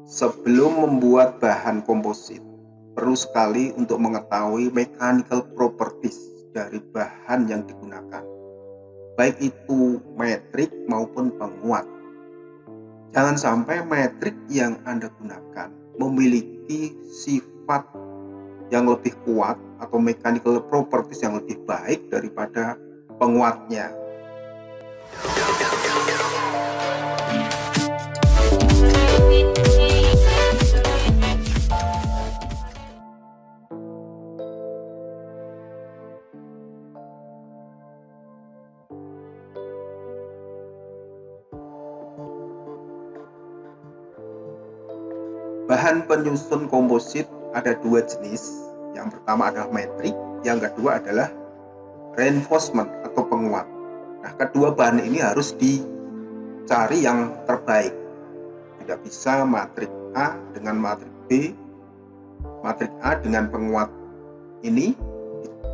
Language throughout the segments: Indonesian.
Sebelum membuat bahan komposit, perlu sekali untuk mengetahui mechanical properties dari bahan yang digunakan, baik itu metrik maupun penguat. Jangan sampai metrik yang Anda gunakan memiliki sifat yang lebih kuat atau mechanical properties yang lebih baik daripada penguatnya. Bahan penyusun komposit ada dua jenis. Yang pertama adalah metrik, yang kedua adalah reinforcement atau penguat. Nah, kedua bahan ini harus dicari yang terbaik. Tidak bisa matrik A dengan matrik B, matrik A dengan penguat ini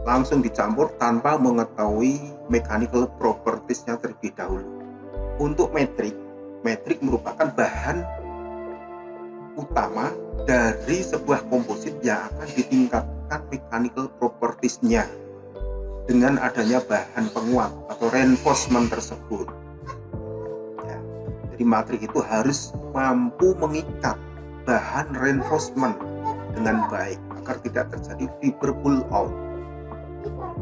langsung dicampur tanpa mengetahui mechanical properties-nya terlebih dahulu. Untuk metrik merupakan bahan utama dari sebuah komposit yang akan ditingkatkan mechanical properties-nya dengan adanya bahan penguat atau reinforcement tersebut. Ya, jadi matrik itu harus mampu mengikat bahan reinforcement dengan baik agar tidak terjadi fiber pull out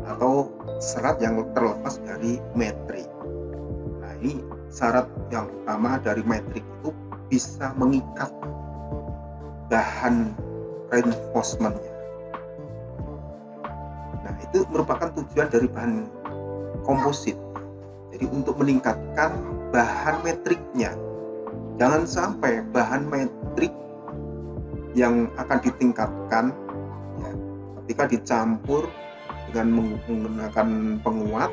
atau serat yang terlepas dari metrik. Nah, ini syarat yang utama dari metrik itu bisa mengikat bahan reinforcement-nya. Nah, itu merupakan tujuan dari bahan komposit. Jadi untuk meningkatkan bahan metriknya. Jangan sampai bahan metrik yang akan ditingkatkan ya, ketika dicampur dengan menggunakan penguat,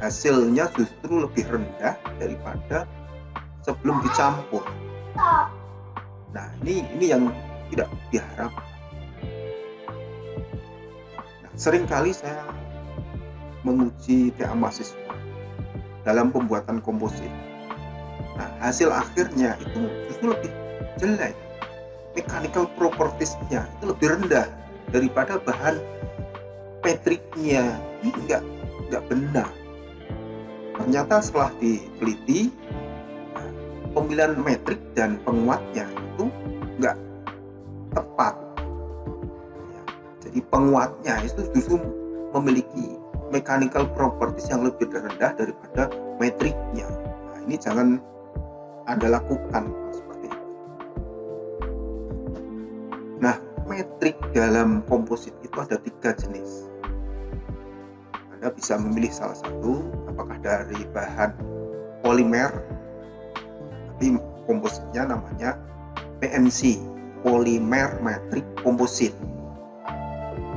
hasilnya justru lebih rendah daripada sebelum dicampur. Nah, ini yang tidak diharapkan. Nah, seringkali saya menguji TA mahasiswa dalam pembuatan komposit. Nah, hasil akhirnya itu justru lebih jelek. Mechanical properties-nya itu lebih rendah daripada bahan metriknya. Ini enggak benar. Ternyata setelah diteliti, pemilihan metrik dan penguatnya itu enggak tepat. Jadi penguatnya itu justru memiliki mechanical properties yang lebih rendah daripada metriknya. Nah, ini jangan Anda lakukan seperti itu. Nah, metrik dalam komposit itu ada 3 jenis. Anda bisa memilih salah satu, apakah dari bahan polimer, tapi kompositnya namanya PMC, Polymer Metric Composite.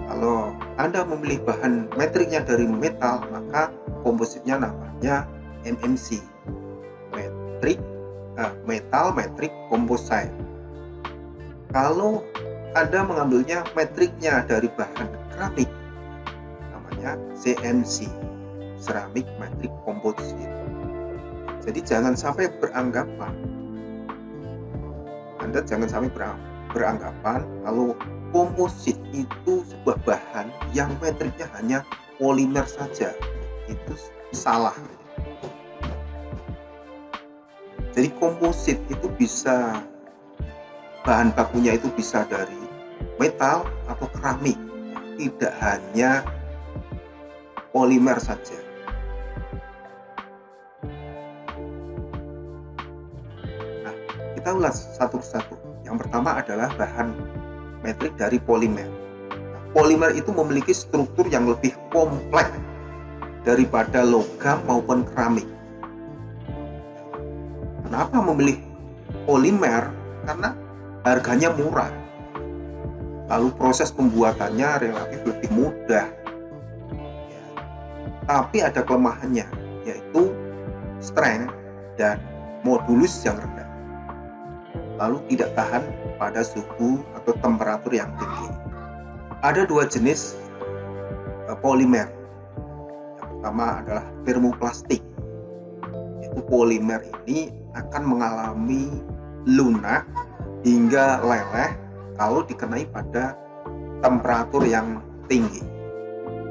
Kalau Anda memilih bahan metriknya dari metal, maka kompositnya namanya MMC, Metal Metric Composite. Kalau Anda mengambilnya metriknya dari bahan keramik, namanya CMC, Ceramic Metric Composite. Jadi jangan sampai beranggapan kalau komposit itu sebuah bahan yang metriknya hanya polimer saja. Itu salah. Jadi komposit itu bisa, bahan bakunya itu bisa dari metal atau keramik, tidak hanya polimer saja. Nah, kita ulas satu persatu. Yang pertama adalah bahan metrik dari polimer. Polimer itu memiliki struktur yang lebih kompleks daripada logam maupun keramik. Kenapa memilih polimer? Karena harganya murah, lalu proses pembuatannya relatif lebih mudah. Tapi ada kelemahannya, yaitu strength dan modulus yang rendah, lalu tidak tahan pada suhu atau temperatur yang tinggi. Ada 2 jenis polimer. Yang pertama adalah termoplastik, yaitu polimer ini akan mengalami lunak hingga leleh kalau dikenai pada temperatur yang tinggi.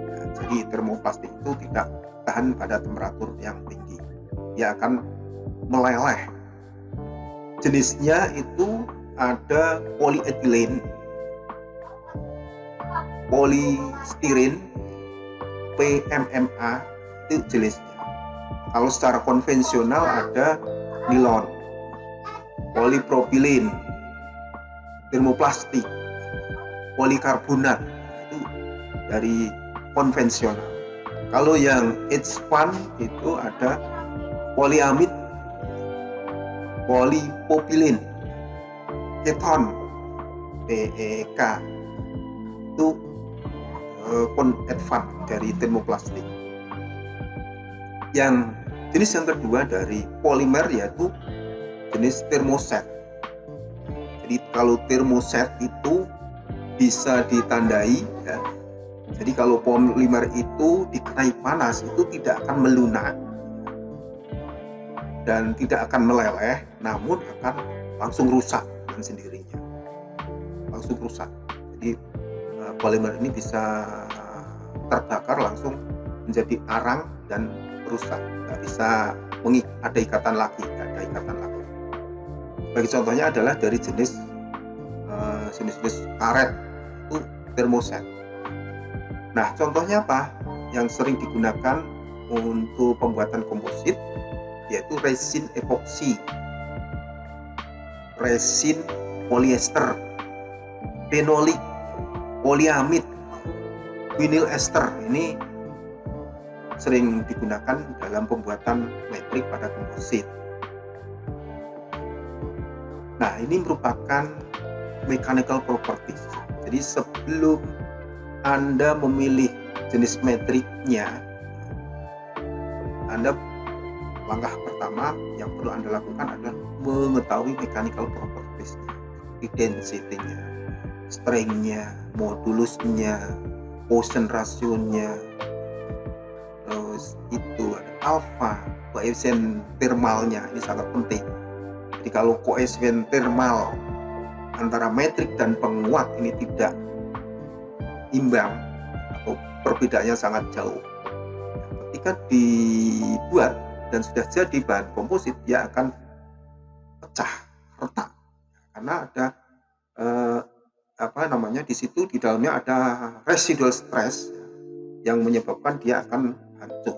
Nah, jadi termoplastik itu tidak tahan pada temperatur yang tinggi, dia akan meleleh. Jenisnya itu ada polyethylene, polystyrene, PMMA, itu jenisnya. Kalau secara konvensional ada nilon, polipropilin, termoplastik, polikarbonat, itu dari konvensional. Kalau yang H1 itu ada polyamid, polipropilin, keton, PEK, itu advance dari termoplastik. Yang jenis yang kedua dari polimer yaitu jenis termoset. Jadi kalau termoset itu bisa ditandai ya. Jadi kalau polimer itu dikenai panas itu tidak akan melunak dan tidak akan meleleh, namun akan langsung rusak dengan sendirinya. Langsung rusak. Jadi polimer ini bisa terbakar langsung menjadi arang dan rusak, nggak bisa ada ikatan lagi. Sebagai contohnya adalah dari jenis karet itu termoset. Nah, contohnya apa yang sering digunakan untuk pembuatan komposit yaitu resin epoksi, resin polyester, fenolik, polyamid, vinyl ester. Ini sering digunakan dalam pembuatan metrik pada komposit. Nah, ini merupakan mechanical properties. Jadi sebelum Anda memilih jenis metriknya, langkah pertama yang perlu Anda lakukan adalah mengetahui mechanical properties-nya, density-nya, strength-nya, modulusnya, Poisson ratio-nya, terus itu ada alpha, koefisien thermalnya, ini sangat penting. Jadi kalau koefisien thermal antara metrik dan penguat ini tidak imbang atau perbedaannya sangat jauh, ketika dibuat dan sudah jadi bahan komposit, dia akan pecah, retak, karena ada di situ di dalamnya ada residual stress yang menyebabkan dia akan hancur.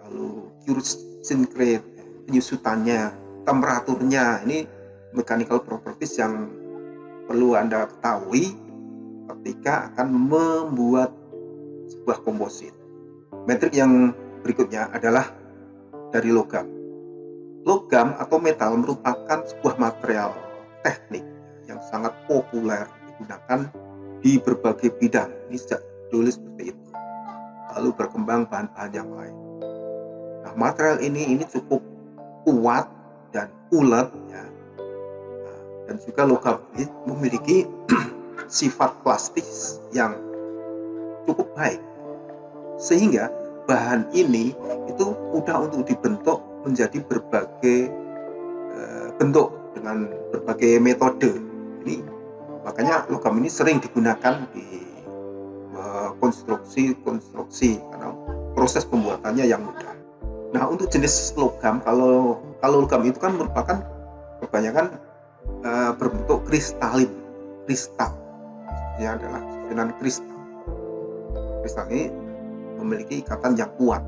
Lalu corrosion rate, penyusutannya, temperaturnya, ini mechanical properties yang perlu Anda ketahui ketika akan membuat sebuah komposit. Metrik yang berikutnya adalah dari logam. Logam atau metal merupakan sebuah material teknik yang sangat populer digunakan di berbagai bidang. Ini sejak dulu seperti itu. Lalu berkembang bahan-bahan yang lain. Nah, material ini cukup kuat dan ulet ya. Dan juga logam ini memiliki sifat plastis yang cukup baik, sehingga bahan ini itu mudah untuk dibentuk menjadi berbagai bentuk dengan berbagai metode. Ini makanya logam ini sering digunakan di konstruksi karena proses pembuatannya yang mudah. Nah, untuk jenis logam, kalau logam itu kan merupakan kebanyakan berbentuk kristal. Ini adalah susunan kristal. Kristal ini memiliki ikatan yang kuat.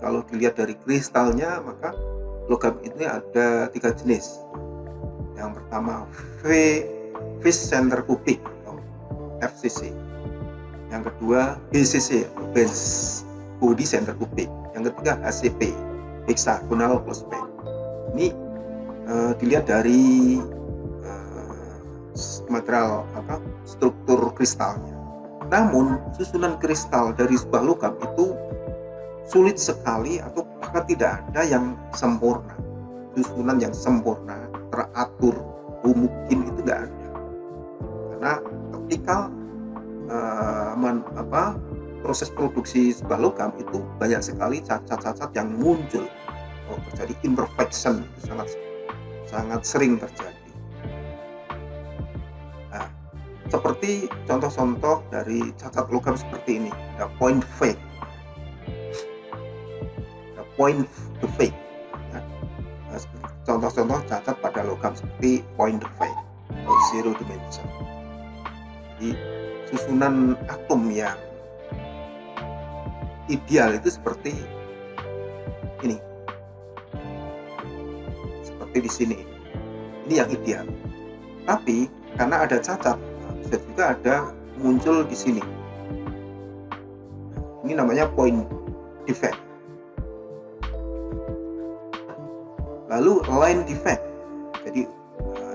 Kalau dilihat dari kristalnya, maka logam ini ada 3 jenis. Yang pertama Fish Center Cubic atau FCC. Yang kedua BCC atau Body Center Cubic. Yang ketiga HCP, Hexagonal Closed-Packed. Ini dilihat dari material struktur kristalnya. Namun susunan kristal dari sebuah logam itu sulit sekali atau bahkan tidak ada yang sempurna. Susunan yang sempurna, teratur, mungkin itu tidak ada. Karena ketika proses produksi sebuah logam itu banyak sekali cacat-cacat yang muncul. Terjadi imperfection, itu sangat sering terjadi. Seperti contoh-contoh dari cacat logam seperti ini, ada point fake, ada point defect. Ya. Contoh-contoh cacat pada logam seperti point defect atau zero dimension. Jadi susunan atom yang ideal itu seperti ini, seperti di sini. Ini yang ideal. Tapi karena ada cacat, bisa juga ada muncul di sini. Ini namanya point defect. Lalu line defect. Jadi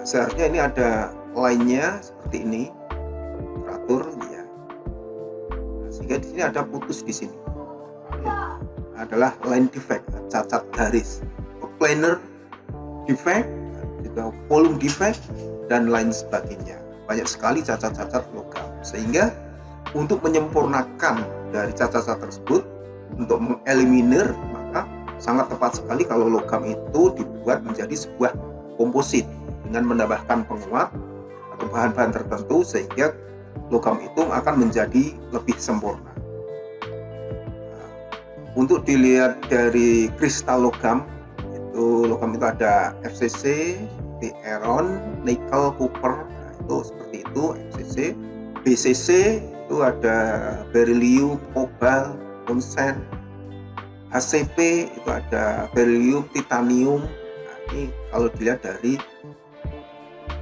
seharusnya ini ada line-nya seperti ini, teratur ya. Sehingga di sini ada putus di sini. Adalah line defect, cacat garis. Planar defect, juga volume defect, dan lain sebagainya. Banyak sekali cacat-cacat logam. Sehingga untuk menyempurnakan dari cacat-cacat tersebut, untuk mengeliminir, maka sangat tepat sekali kalau logam itu dibuat menjadi sebuah komposit dengan menambahkan penguat atau bahan-bahan tertentu sehingga logam itu akan menjadi lebih sempurna. Untuk dilihat dari kristal logam itu ada FCC, iron, nickel, copper, nah itu seperti itu FCC. BCC itu ada beryllium, kobalt, tungsten. HCP itu ada beryllium, titanium. Nah, ini kalau dilihat dari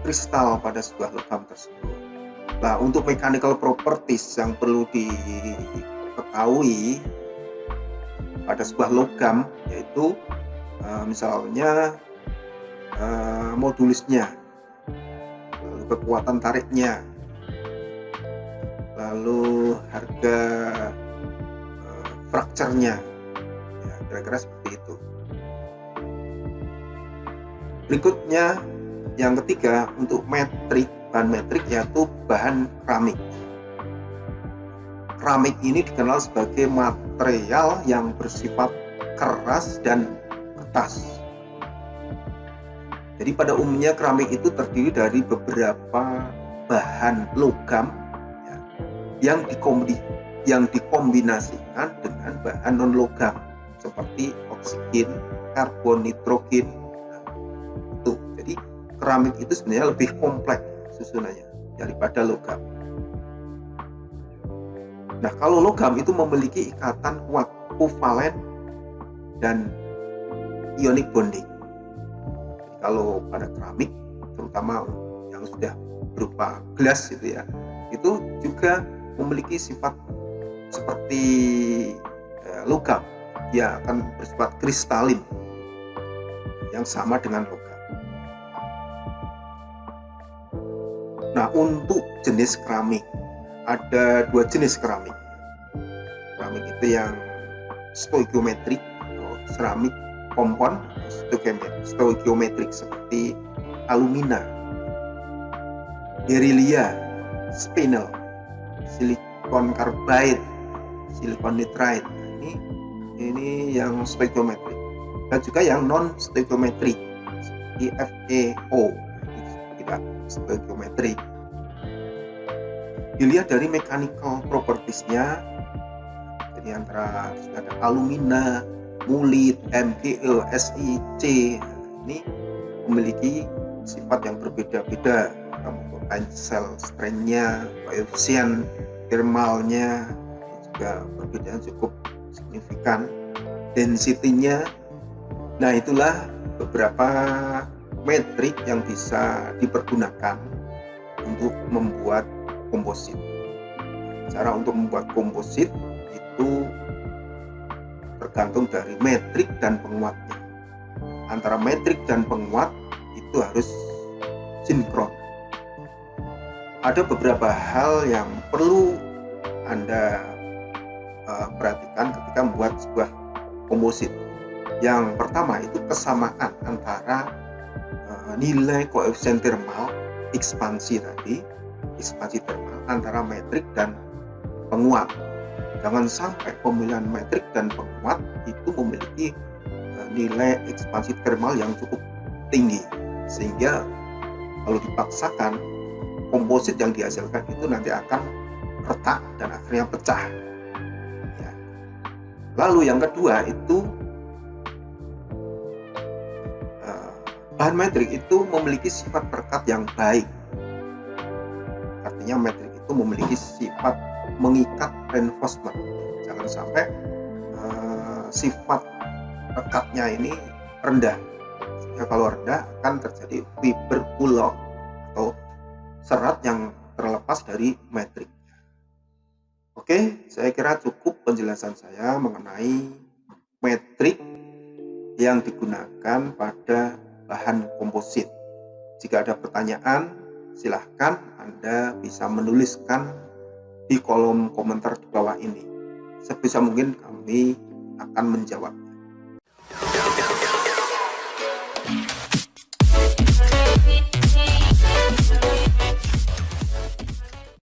kristal pada sebuah logam tersebut. Nah, untuk mechanical properties yang perlu diketahui pada sebuah logam yaitu misalnya modulusnya, lalu kekuatan tariknya, lalu harga fracture-nya, ya, kira-kira seperti itu. Berikutnya yang ketiga untuk metrik, bahan metrik yaitu bahan keramik. Keramik ini dikenal sebagai material yang bersifat keras dan kertas. Jadi pada umumnya keramik itu terdiri dari beberapa bahan logam ya, yang dikombinasikan dengan bahan non logam seperti oksigen, karbon, nitrogen. Nah, itu. Jadi keramik itu sebenarnya lebih kompleks susunannya daripada logam. Nah, kalau logam itu memiliki ikatan kuat kovalen dan ionic bonding. Jadi kalau pada keramik, terutama yang sudah berupa gelas gitu ya, itu juga memiliki sifat seperti logam. Dia akan bersifat kristalin yang sama dengan logam. Nah, untuk jenis keramik ada dua jenis keramik. Keramik itu yang stoikiometrik atau keramik kompon, stoikiometrik seperti alumina, beryllia, spinel, silikon carbide, silikon nitride. Ini yang stoikiometrik. Dan juga yang non stoikiometrik seperti FeO, tidak stoikiometrik. Dilihat dari mechanical properties-nya, jadi antara ada alumina, mulit, MgO, SiC, ini memiliki sifat yang berbeda-beda untuk tensile strength-nya, koefisien thermalnya juga perbedaan cukup signifikan, density-nya. Nah, itulah beberapa metrik yang bisa dipergunakan untuk membuat komposit. Cara untuk membuat komposit itu tergantung dari metrik dan penguatnya. Antara metrik dan penguat itu harus sinkron. Ada beberapa hal yang perlu Anda perhatikan ketika membuat sebuah komposit. Yang pertama itu kesamaan antara nilai koefisien thermal ekspansi thermal antara metrik dan penguat. Jangan sampai pemilihan metrik dan penguat itu memiliki nilai ekspansi thermal yang cukup tinggi, sehingga kalau dipaksakan komposit yang dihasilkan itu nanti akan retak dan akhirnya pecah. Ya. Lalu yang kedua itu bahan metrik itu memiliki sifat perekat yang baik. Artinya metrik itu memiliki sifat mengikat reinforcement. Jangan sampai sifat rekatnya ini rendah. Sehingga kalau rendah akan terjadi fiber pull-out atau serat yang terlepas dari metrik. Oke, saya kira cukup penjelasan saya mengenai metrik yang digunakan pada bahan komposit. Jika ada pertanyaan, silahkan Anda bisa menuliskan di kolom komentar di bawah ini. Sebisa mungkin kami akan menjawab.